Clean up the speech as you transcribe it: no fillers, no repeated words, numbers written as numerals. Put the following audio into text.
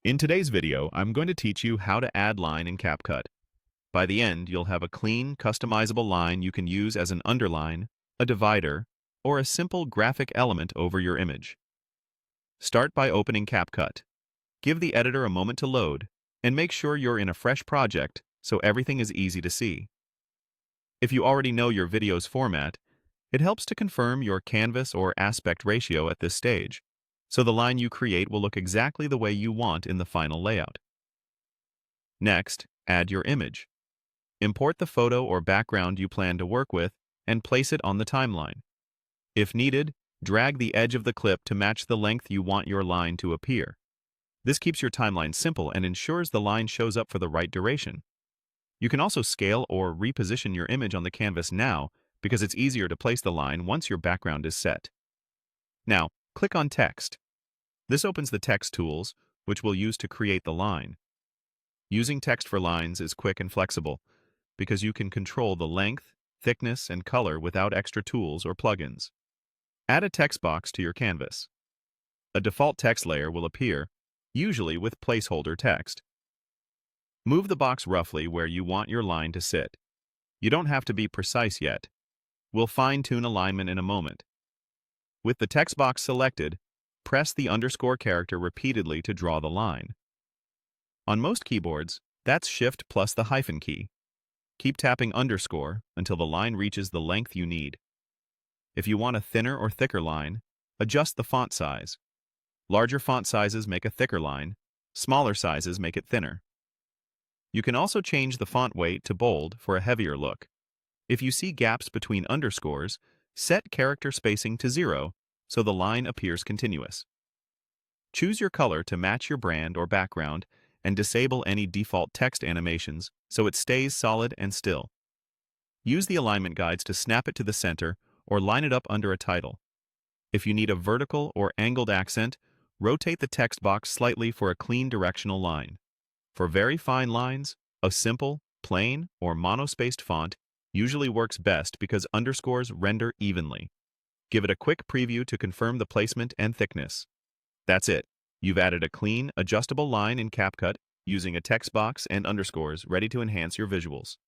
In today's video, I'm going to teach you how to add line in CapCut. By the end, you'll have a clean, customizable line you can use as an underline, a divider, or a simple graphic element over your image. Start by opening CapCut. Give the editor a moment to load, and make sure you're in a fresh project so everything is easy to see. If you already know your video's format, it helps to confirm your canvas or aspect ratio at this stage, so the line you create will look exactly the way you want in the final layout. Next, add your image. Import the photo or background you plan to work with and place it on the timeline. If needed, drag the edge of the clip to match the length you want your line to appear. This keeps your timeline simple and ensures the line shows up for the right duration. You can also scale or reposition your image on the canvas now because it's easier to place the line once your background is set. Now, click on Text. This opens the text tools, which we'll use to create the line. Using text for lines is quick and flexible because you can control the length, thickness, and color without extra tools or plugins. Add a text box to your canvas. A default text layer will appear, usually with placeholder text. Move the box roughly where you want your line to sit. You don't have to be precise yet. We'll fine-tune alignment in a moment. With the text box selected, press the underscore character repeatedly to draw the line. On most keyboards, that's Shift plus the hyphen key. Keep tapping underscore until the line reaches the length you need. If you want a thinner or thicker line, adjust the font size. Larger font sizes make a thicker line, smaller sizes make it thinner. You can also change the font weight to bold for a heavier look. If you see gaps between underscores, set character spacing to 0 so the line appears continuous. Choose your color to match your brand or background and disable any default text animations so it stays solid and still. Use the alignment guides to snap it to the center or line it up under a title. If you need a vertical or angled accent, rotate the text box slightly for a clean directional line. For very fine lines, a simple, plain, or monospaced font usually works best because underscores render evenly. Give it a quick preview to confirm the placement and thickness. That's it. You've added a clean, adjustable line in CapCut using a text box and underscores ready to enhance your visuals.